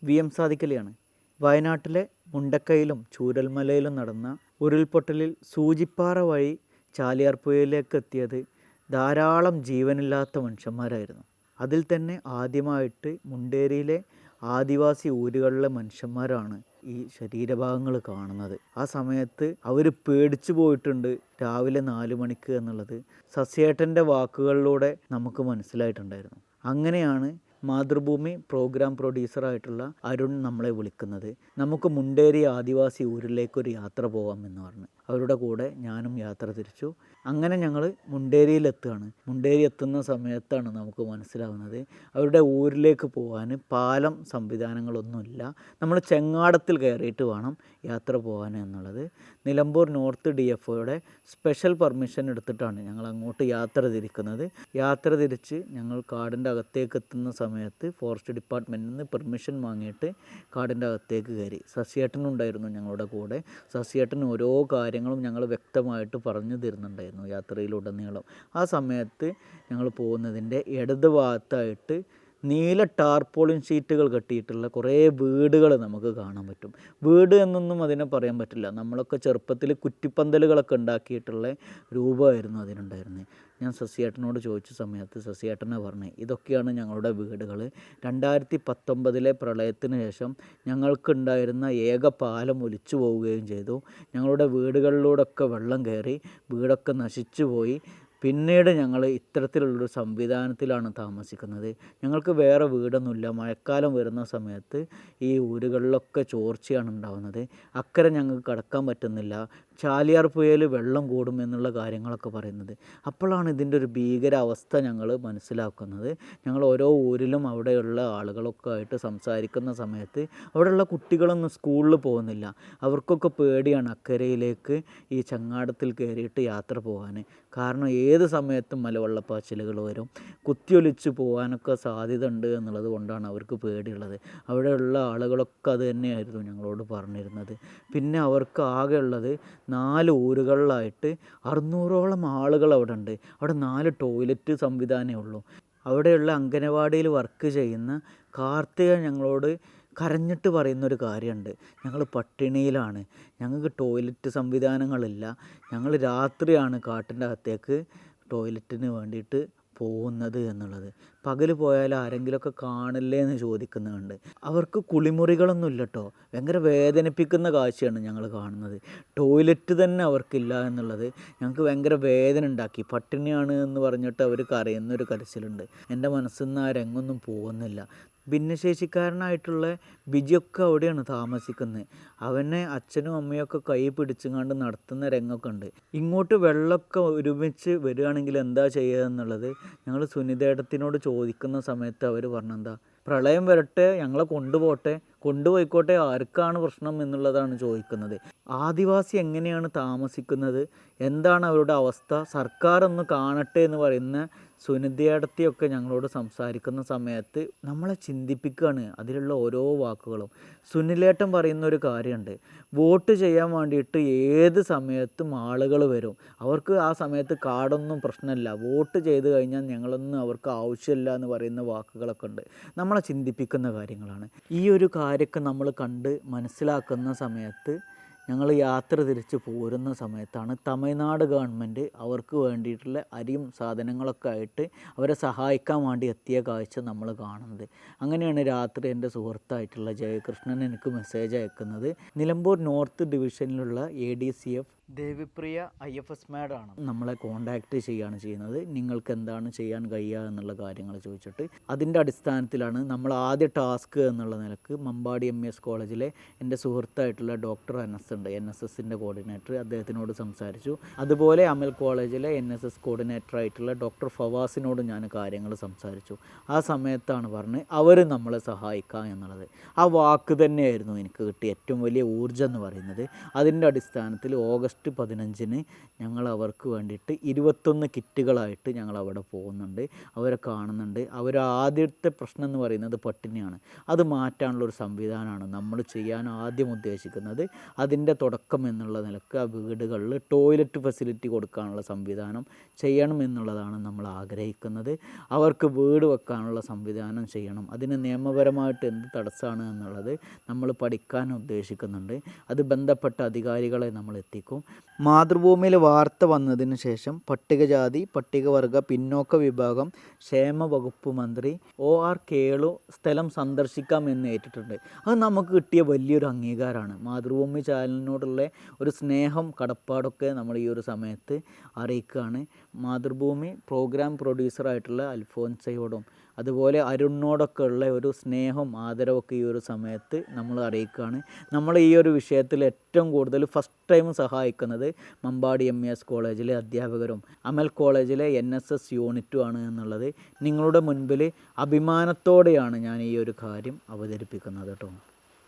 VM സാദിഖലിയാണ്. വയനാട്ടിലെ മുണ്ടക്കയിലും ചൂരൽമലയിലും നടന്ന ഉരുൾപൊട്ടലിൽ സൂചിപ്പാറ വഴി ചാലിയാർ പുഴയിലേക്ക് എത്തിയത് ധാരാളം ജീവനില്ലാത്ത മനുഷ്യന്മാരായിരുന്നു. അതിൽ തന്നെ ആദ്യമായിട്ട് മുണ്ടേരിയിലെ ആദിവാസി ഊരുകളിലെ മനുഷ്യന്മാരാണ് ഈ ശരീരഭാഗങ്ങൾ കാണുന്നത്. ആ സമയത്ത് അവർ പേടിച്ചു പോയിട്ടുണ്ട് രാവിലെ 4 മണിക്ക് എന്നുള്ളത് സസ്യേട്ടൻ്റെ വാക്കുകളിലൂടെ നമുക്ക് മനസ്സിലായിട്ടുണ്ടായിരുന്നു. അങ്ങനെയാണ് മാതൃഭൂമി പ്രോഗ്രാം പ്രൊഡ്യൂസറായിട്ടുള്ള അരുൺ നമ്മളെ വിളിക്കുന്നത്. നമുക്ക് മുണ്ടേരി ആദിവാസി ഊരിലേക്കൊരു യാത്ര പോകാമെന്ന് പറഞ്ഞു. അവരുടെ കൂടെ ഞാനും യാത്ര തിരിച്ചു. അങ്ങനെ ഞങ്ങൾ മുണ്ടേരിയിലെത്തുകയാണ്. മുണ്ടേരി എത്തുന്ന സമയത്താണ് നമുക്ക് മനസ്സിലാവുന്നത് അവരുടെ ഊരിലേക്ക് പോകാൻ പാലം സംവിധാനങ്ങളൊന്നുമില്ല. നമ്മൾ ചെങ്ങാടത്തിൽ കയറിയിട്ട് വേണം യാത്ര പോകാൻ എന്നുള്ളത്. നിലമ്പൂർ നോർത്ത് DFOയുടെ സ്പെഷ്യൽ പെർമിഷൻ എടുത്തിട്ടാണ് ഞങ്ങൾ അങ്ങോട്ട് യാത്ര തിരിക്കുന്നത്. യാത്ര തിരിച്ച് ഞങ്ങൾ കാടിൻ്റെ അകത്തേക്ക് എത്തുന്ന സമയത്ത് ഫോറസ്റ്റ് ഡിപ്പാർട്ട്മെൻറ്റിൽ നിന്ന് പെർമിഷൻ വാങ്ങിയിട്ട് കാടിൻ്റെ അകത്തേക്ക് കയറി. ശശിയേട്ടനുണ്ടായിരുന്നു ഞങ്ങളുടെ കൂടെ. ശശിയേട്ടൻ ഓരോ കാര്യങ്ങളും ഞങ്ങൾ വ്യക്തമായിട്ട് പറഞ്ഞു തരുന്നുണ്ടായിരുന്നു യാത്രയിലുടനീളം. ആ സമയത്ത് ഞങ്ങൾ പോകുന്നതിൻ്റെ ഇടത് ഭാഗത്തായിട്ട് നീല ടാർപോളിൻ ഷീറ്റുകൾ കെട്ടിയിട്ടുള്ള കുറേ വീടുകൾ നമുക്ക് കാണാൻ പറ്റും. വീട് എന്നൊന്നും അതിനെ പറയാൻ പറ്റില്ല. നമ്മളൊക്കെ ചെറുപ്പത്തിൽ കുറ്റിപ്പന്തലുകളൊക്കെ ഉണ്ടാക്കിയിട്ടുള്ള രൂപമായിരുന്നു അതിനുണ്ടായിരുന്നത്. ഞാൻ ശശിയേട്ടനോട് ചോദിച്ച സമയത്ത് ശശിയേട്ടനെ പറഞ്ഞു ഇതൊക്കെയാണ് ഞങ്ങളുടെ വീടുകൾ. 2019 പ്രളയത്തിന് ശേഷം ഞങ്ങൾക്കുണ്ടായിരുന്ന ഏക പാലം ഒലിച്ചു പോവുകയും ചെയ്തു. ഞങ്ങളുടെ വീടുകളിലൂടെയൊക്കെ വെള്ളം കയറി വീടൊക്കെ നശിച്ചു പോയി. പിന്നീട് ഞങ്ങൾ ഇത്തരത്തിലുള്ളൊരു സംവിധാനത്തിലാണ് താമസിക്കുന്നത്. ഞങ്ങൾക്ക് വേറെ വീടൊന്നുമില്ല. മഴക്കാലം വരുന്ന സമയത്ത് ഈ ഊരുകളിലൊക്കെ ചോർച്ചയാണ് ഉണ്ടാകുന്നത്. അക്കരെ ഞങ്ങൾക്ക് കടക്കാൻ പറ്റുന്നില്ല. ചാലിയാർ പുഴയിൽ വെള്ളം കൂടും എന്നുള്ള കാര്യങ്ങളൊക്കെ പറയുന്നത്. അപ്പോഴാണ് ഇതിൻ്റെ ഒരു ഭീകരാവസ്ഥ ഞങ്ങൾ മനസ്സിലാക്കുന്നത്. ഞങ്ങൾ ഓരോ ഊരിലും അവിടെയുള്ള ആളുകളൊക്കെ ആയിട്ട് സംസാരിക്കുന്ന സമയത്ത് അവിടെയുള്ള കുട്ടികളൊന്നും സ്കൂളിൽ പോകുന്നില്ല. അവർക്കൊക്കെ പേടിയാണ് അക്കരയിലേക്ക് ഈ ചങ്ങാടത്തിൽ കയറിയിട്ട് യാത്ര പോകാൻ. കാരണം ഏത് സമയത്തും മലവെള്ളപ്പാച്ചിലുകൾ വരും, കുത്തിയൊലിച്ച് പോകാനൊക്കെ സാധ്യത ഉണ്ട് എന്നുള്ളത് കൊണ്ടാണ് അവർക്ക് പേടിയുള്ളത്. അവിടെയുള്ള ആളുകളൊക്കെ അത് തന്നെയായിരുന്നു ഞങ്ങളോട് പറഞ്ഞിരുന്നത്. പിന്നെ അവർക്ക് ആകെ ഉള്ളത് 4 ഊരുകളിലായിട്ട് 600ഓളം ആളുകൾ അവിടെ ഉണ്ട്. അവിടെ 4 ടോയ്ലറ്റ് സംവിധാനമേ ഉള്ളൂ. അവിടെയുള്ള അംഗനവാടിയിൽ വർക്ക് ചെയ്യുന്ന കാർത്തിക ഞങ്ങളോട് കരഞ്ഞിട്ട് പറയുന്നൊരു കാര്യമുണ്ട്. ഞങ്ങൾ പട്ടിണിയിലാണ്, ഞങ്ങൾക്ക് ടോയ്ലറ്റ് സംവിധാനങ്ങളില്ല, ഞങ്ങൾ രാത്രിയാണ് കാട്ടിൻ്റെ അകത്തേക്ക് ടോയ്ലറ്റിന് വേണ്ടിയിട്ട് പോകുന്നത് എന്നുള്ളത്. പകൽ പോയാൽ ആരെങ്കിലുമൊക്കെ കാണില്ലേ എന്ന് ചോദിക്കുന്നുണ്ട്. അവർക്ക് കുളിമുറികളൊന്നും ഇല്ല കേട്ടോ. ഭയങ്കര വേദനിപ്പിക്കുന്ന കാഴ്ചയാണ് ഞങ്ങൾ കാണുന്നത്. ടോയ്ലറ്റ് തന്നെ അവർക്കില്ല എന്നുള്ളത് ഞങ്ങൾക്ക് ഭയങ്കര വേദന ഉണ്ടാക്കി. പട്ടിണിയാണ് എന്ന് പറഞ്ഞിട്ട് അവർ കരയുന്നൊരു കരച്ചിലുണ്ട്. എൻ്റെ മനസ്സിൽ നിന്ന് ആ രംഗൊന്നും പോകുന്നില്ല. ഭിന്നശേഷിക്കാരനായിട്ടുള്ള ബിജിയൊക്കെ അവിടെയാണ് താമസിക്കുന്നത്. അവനെ അച്ഛനും അമ്മയൊക്കെ കൈ പിടിച്ചുകൊണ്ട് നടത്തുന്ന രംഗമൊക്കെ ഉണ്ട്. ഇങ്ങോട്ട് വെള്ളമൊക്കെ ഒരുമിച്ച് വരികയാണെങ്കിൽ എന്താ ചെയ്യുക എന്നുള്ളത് ഞങ്ങൾ സുനിതേടത്തിനോട് ചോദിക്കുന്ന സമയത്ത് അവർ പറഞ്ഞെന്താ, പ്രളയം വരട്ടെ, ഞങ്ങളെ കൊണ്ടുപോയിക്കോട്ടെ, ആർക്കാണ് പ്രശ്നം എന്നുള്ളതാണ് ചോദിക്കുന്നത്. ആദിവാസി എങ്ങനെയാണ് താമസിക്കുന്നത്, എന്താണ് അവരുടെ അവസ്ഥ, സർക്കാർ ഒന്ന് കാണട്ടെ എന്ന് പറയുന്ന സുനിതയടത്തിയൊക്കെ ഞങ്ങളോട് സംസാരിക്കുന്ന സമയത്ത് നമ്മളെ ചിന്തിപ്പിക്കുകയാണ് അതിലുള്ള ഓരോ വാക്കുകളും. സുനിലേട്ടൻ പറയുന്ന ഒരു കാര്യമുണ്ട്, വോട്ട് ചെയ്യാൻ വേണ്ടിയിട്ട് ഏത് സമയത്തും ആളുകൾ വരും, അവർക്ക് ആ സമയത്ത് കാർഡൊന്നും പ്രശ്നമില്ല, വോട്ട് ചെയ്ത് കഴിഞ്ഞാൽ ഞങ്ങളൊന്നും അവർക്ക് ആവശ്യമില്ല എന്ന് പറയുന്ന വാക്കുകളൊക്കെ ഉണ്ട്. നമ്മളെ ചിന്തിപ്പിക്കുന്ന കാര്യങ്ങളാണ്. ഈ ഒരു കാര്യമൊക്കെ നമ്മൾ കണ്ട് മനസ്സിലാക്കുന്ന സമയത്ത് ഞങ്ങൾ യാത്ര തിരിച്ച് പോരുന്ന സമയത്താണ് തമിഴ്നാട് ഗവൺമെൻറ് അവർക്ക് വേണ്ടിയിട്ടുള്ള അരിയും സാധനങ്ങളൊക്കെ ആയിട്ട് അവരെ സഹായിക്കാൻ വേണ്ടി എത്തിയ കാഴ്ച നമ്മൾ കാണുന്നത്. അങ്ങനെയാണ് രാത്രി എൻ്റെ സുഹൃത്തായിട്ടുള്ള ജയകൃഷ്ണൻ എനിക്ക് മെസ്സേജ് അയക്കുന്നത്. നിലമ്പൂർ നോർത്ത് ഡിവിഷനിലുള്ള ADCF ദേവിപ്രിയ IFS മാഡാണ് നമ്മളെ കോണ്ടാക്റ്റ് ചെയ്യുകയാണ് ചെയ്യുന്നത്. നിങ്ങൾക്ക് എന്താണ് ചെയ്യാൻ കഴിയുക എന്നുള്ള കാര്യങ്ങൾ ചോദിച്ചിട്ട് അതിൻ്റെ അടിസ്ഥാനത്തിലാണ് നമ്മൾ ആദ്യ ടാസ്ക് എന്നുള്ള നിലക്ക് മമ്പാടി MS കോളേജിലെ എൻ്റെ സുഹൃത്തായിട്ടുള്ള ഡോക്ടർ അനസ് ഉണ്ട്, NSSൻ്റെ കോർഡിനേറ്റർ, അദ്ദേഹത്തിനോട് സംസാരിച്ചു. അതുപോലെ അമൽ കോളേജിലെ NSS കോർഡിനേറ്റർ ആയിട്ടുള്ള ഡോക്ടർ ഫവാസിനോട് ഞാൻ കാര്യങ്ങൾ സംസാരിച്ചു. ആ സമയത്താണ് പറഞ്ഞ് അവർ നമ്മളെ സഹായിക്കാം എന്നുള്ളത്. ആ വാക്ക് തന്നെയായിരുന്നു എനിക്ക് കിട്ടിയ ഏറ്റവും വലിയ ഊർജ്ജം എന്ന് പറയുന്നത്. അതിൻ്റെ അടിസ്ഥാനത്തിൽ ഓഗസ്റ്റ് 15 ഞങ്ങൾ അവർക്ക് വേണ്ടിയിട്ട് 21 കിറ്റുകളായിട്ട് ഞങ്ങൾ അവിടെ പോകുന്നുണ്ട്, അവരെ കാണുന്നുണ്ട്. ആദ്യത്തെ പ്രശ്നം എന്ന് പറയുന്നത് പട്ടിണിയാണ്. അത് മാറ്റാനുള്ളൊരു സംവിധാനമാണ് നമ്മൾ ചെയ്യാൻ ആദ്യം ഉദ്ദേശിക്കുന്നത്. അതിൻ്റെ അതിൻ്റെ തുടക്കം എന്നുള്ള നിലക്ക് ആ വീടുകളിൽ ടോയ്ലറ്റ് ഫെസിലിറ്റി കൊടുക്കാനുള്ള സംവിധാനം ചെയ്യണം എന്നുള്ളതാണ് നമ്മൾ ആഗ്രഹിക്കുന്നത്. അവർക്ക് വീട് വെക്കാനുള്ള സംവിധാനം ചെയ്യണം. അതിന് നിയമപരമായിട്ട് എന്ത് തടസ്സമാണ് എന്നുള്ളത് നമ്മൾ പഠിക്കാൻ ഉദ്ദേശിക്കുന്നുണ്ട്. അത് ബന്ധപ്പെട്ട അധികാരികളെ നമ്മൾ എത്തിക്കും. മാതൃഭൂമിയിൽ വാർത്ത വന്നതിന് ശേഷം പട്ടികജാതി പട്ടികവർഗ പിന്നോക്ക വിഭാഗം ക്ഷേമ വകുപ്പ് മന്ത്രി OR കേളു സ്ഥലം സന്ദർശിക്കാം എന്ന് ഏറ്റിട്ടുണ്ട്. അത് നമുക്ക് കിട്ടിയ വലിയൊരു അംഗീകാരമാണ്. മാതൃഭൂമി ചാനലിനോടുള്ള ഒരു സ്നേഹം കടപ്പാടൊക്കെ നമ്മൾ ഈ ഒരു സമയത്ത് അറിയിക്കുകയാണ്. മാതൃഭൂമി പ്രോഗ്രാം പ്രൊഡ്യൂസറായിട്ടുള്ള അൽഫോൻസയോടും അതുപോലെ അരുണിനോടൊക്കെ ഉള്ള ഒരു സ്നേഹം ആദരവൊക്കെ ഈ ഒരു സമയത്ത് നമ്മൾ അറിയിക്കുകയാണ്. നമ്മൾ ഈ ഒരു വിഷയത്തിൽ ഏറ്റവും കൂടുതൽ ഫസ്റ്റ് ടൈം സഹായിക്കുന്നത് മമ്പാടി MES കോളേജിലെ അധ്യാപകരും അമൽ കോളേജിലെ NSS യൂണിറ്റും ആണ് എന്നുള്ളത് നിങ്ങളുടെ മുൻപിൽ അഭിമാനത്തോടെയാണ് ഞാൻ ഈ ഒരു കാര്യം അവതരിപ്പിക്കുന്നത് കേട്ടോ.